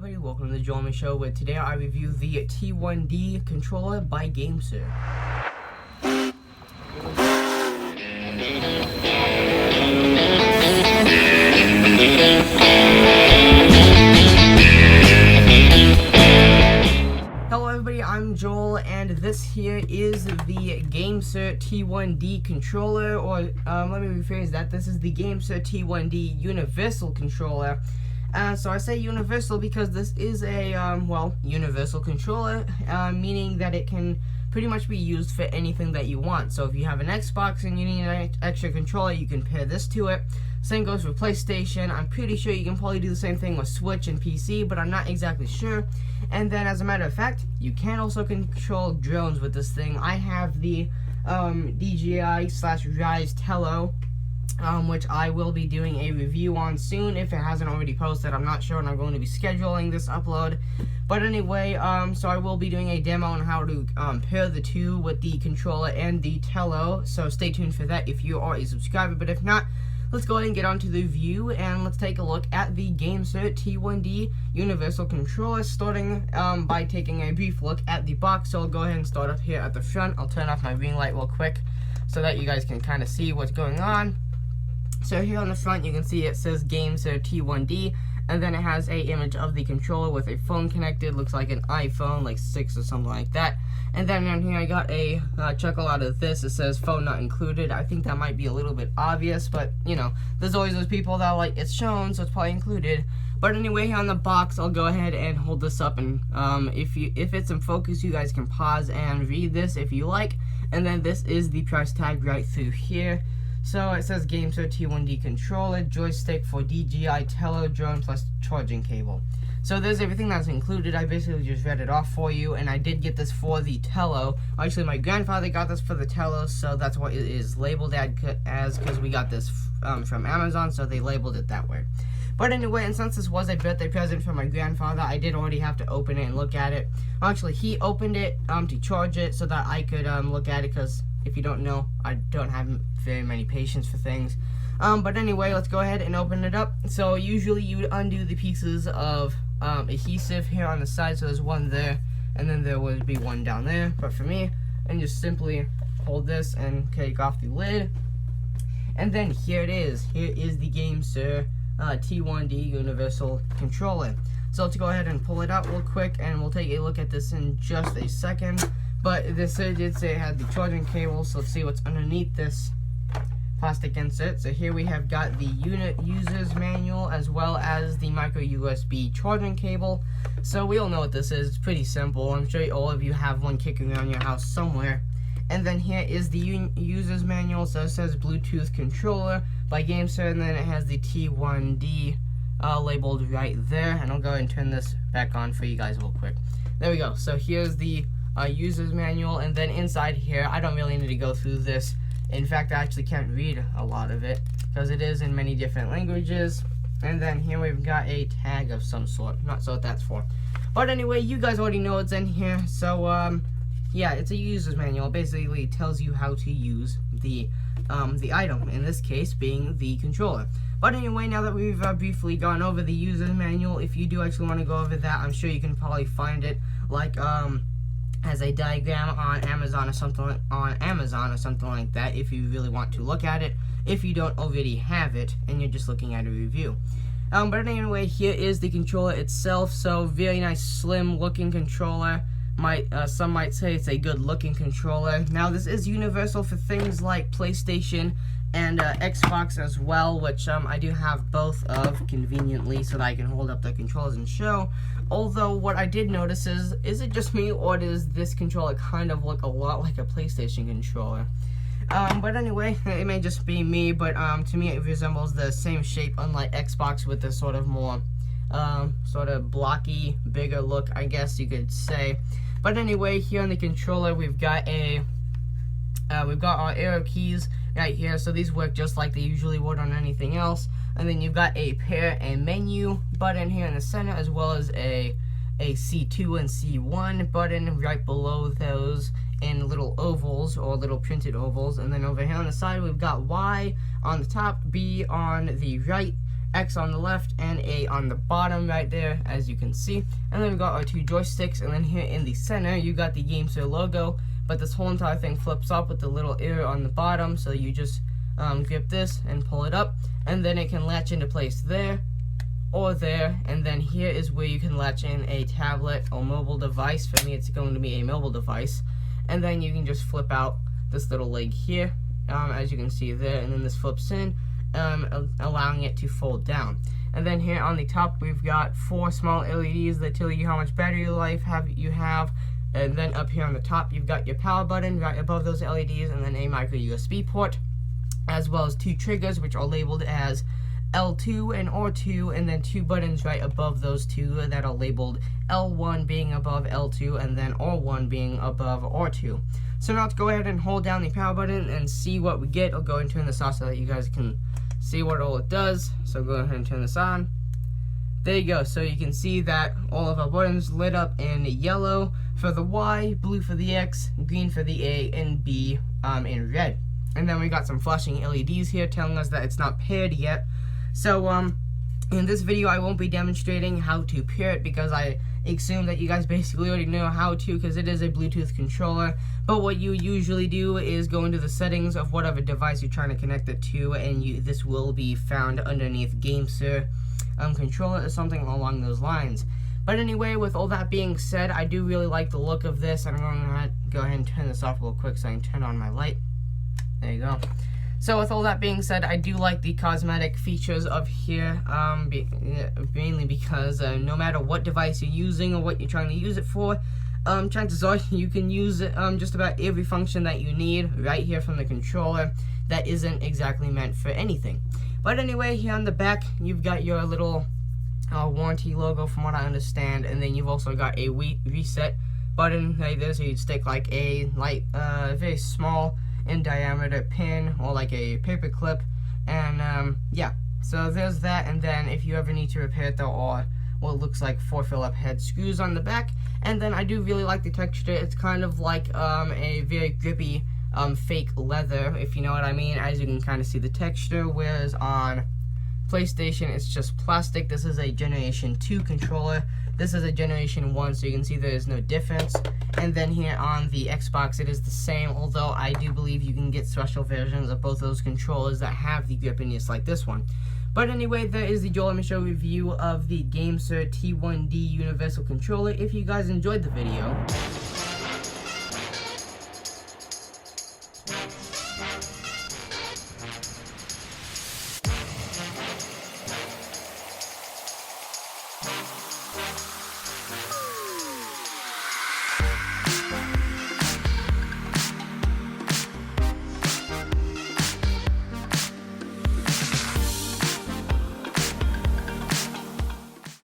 everybody, welcome to the Joel Show, where today I review the T1D controller by Gamesir. Hello everybody, I'm Joel, and this here is the Gamesir T1D controller, or let me rephrase that, this is the Gamesir T1D Universal controller. So I say universal because this is a, universal controller, meaning that it can pretty much be used for anything that you want. So if you have an Xbox and you need an extra controller, you can pair this to it. Same goes for PlayStation. I'm pretty sure you can probably do the same thing with Switch and PC, but I'm not exactly sure. And then, as a matter of fact, you can also control drones with this thing. I have the DJI/Rise Tello, which I will be doing a review on soon if it hasn't already posted. I'm not sure, and I'm going to be scheduling this upload. But anyway, so I will be doing a demo on how to pair the two with the controller and the Tello. So stay tuned for that if you are a subscriber. But if not, let's go ahead and get on to the review, and let's take a look at the Gamesir T1D Universal Controller, starting by taking a brief look at the box. So I'll go ahead and start up here at the front. I'll turn off my ring light real quick so that you guys can kind of see what's going on. So here on the front, you can see it says Gamesir T1D, and then it has a image of the controller with a phone connected. Looks like an iPhone, like 6 or something like that. And then down here, I got a chuckle out of this. It says phone not included. I think that might be a little bit obvious, but you know, there's always those people that are like, it's shown, so it's probably included. But anyway, here on the box, I'll go ahead and hold this up, and if it's in focus, you guys can pause and read this if you like. And then this is the price tag right through here. So it says Gamesir T1D controller, joystick for DJI Tello drone plus charging cable. So there's everything that's included. I basically just read it off for you, and I did get this for the Tello. Actually, my grandfather got this for the Tello, so that's what it is labeled as, because we got this from Amazon, so they labeled it that way. But anyway, and since this was a birthday present from my grandfather, I did already have to open it and look at it. Actually, he opened it to charge it so that I could look at it, because if you don't know, I don't have very many patience for things. But anyway, let's go ahead and open it up. So usually you would undo the pieces of adhesive here on the side. So there's one there, and then there would be one down there. But for me, and just simply hold this and take off the lid. And then here it is. Here is the Gamesir T1D Universal Controller. So let's go ahead and pull it out real quick, and we'll take a look at this in just a second. But this did say it had the charging cable, so let's see what's underneath this plastic insert. So here we have got the unit user's manual as well as the micro USB charging cable. So we all know what this is. It's pretty simple. I'm sure all of you have one kicking around your house somewhere. And then here is the user's manual. So it says Bluetooth controller by Gamesir, and then it has the T1D labeled right there. And I'll go ahead and turn this back on for you guys real quick. There we go. So here's the user's manual, and then inside here, I don't really need to go through this. In fact, I actually can't read a lot of it because it is in many different languages. And then here we've got a tag of some sort. Not sure what that's for. But anyway, you guys already know what's in here. So, yeah, it's a user's manual. Basically, it tells you how to use the item, in this case being the controller. But anyway, now that we've briefly gone over the user's manual, if you do actually want to go over that, I'm sure you can probably find it, like, as a diagram on Amazon or something like that, if you really want to look at it, if you don't already have it and you're just looking at a review. But anyway, here is the controller itself. So very nice, slim looking controller. Some might say it's a good looking controller. Now this is universal for things like PlayStation and Xbox as well, which I do have both of conveniently, so that I can hold up the controllers and show. Although what I did notice is it just me, or does this controller kind of look a lot like a PlayStation controller? But anyway, it may just be me, but to me it resembles the same shape, unlike Xbox, with this sort of more sort of blocky, bigger look, I guess you could say. But anyway, here on the controller we've got our arrow keys right here, so these work just like they usually would on anything else. And then you've got a pair and menu button here in the center, as well as a C2 and C1 button right below those in little ovals, or little printed ovals. And then over here on the side we've got Y on the top, B on the right, X on the left and A on the bottom right there, as you can see. And then we got our 2 joysticks, and then here in the center you got the Gamesir logo, but this whole entire thing flips up with the little ear on the bottom, so you just grip this and pull it up, and then it can latch into place there or there. And then here is where you can latch in a tablet or mobile device. For me, it's going to be a mobile device. And then you can just flip out this little leg here, as you can see there, and then this flips in, allowing it to fold down. And then here on the top we've got 4 small LEDs that tell you how much battery life you have. And then up here on the top you've got your power button right above those LEDs, and then a micro USB port, as well as 2 triggers which are labeled as L2 and R2, and then 2 buttons right above those 2 that are labeled L1 being above L2 and then R1 being above R2. So now let's go ahead and hold down the power button and see what we get. I'll go ahead and turn this off so that you guys can see what all it does. So go ahead and turn this on. There you go. So you can see that all of our buttons lit up in yellow for the Y, blue for the X, green for the A, and B in red. And then we got some flashing LEDs here telling us that it's not paired yet. So in this video I won't be demonstrating how to pair it, because I assume that you guys basically already know how to, because it is a Bluetooth controller. But what you usually do is go into the settings of whatever device you're trying to connect it to, and this will be found underneath Gamesir controller or something along those lines. But anyway, with all that being said, I do really like the look of this. I'm going to go ahead and turn this off real quick so I can turn on my light. There you go. So with all that being said, I do like the cosmetic features of here, mainly because no matter what device you're using or what you're trying to use it for, chances are you can use it, just about every function that you need right here from the controller that isn't exactly meant for anything. But anyway, here on the back, you've got your little warranty logo from what I understand, and then you've also got a reset button right there, so you'd stick like a very small in diameter pin or like a paper clip, and yeah, so there's that. And then if you ever need to repair it, there are what looks like 4 Phillips head screws on the back. And then I do really like the texture. It's kind of like a very grippy fake leather, if you know what I mean, as you can kind of see the texture, whereas on PlayStation it's just plastic. This is a Generation 2 controller. This is a Generation 1, so you can see there is no difference. And then here on the Xbox, it is the same, although I do believe you can get special versions of both those controllers that have the grippiness like this one. But anyway, there is the Joel Let Me Show review of the Gamesir T1D Universal Controller. If you guys enjoyed the video,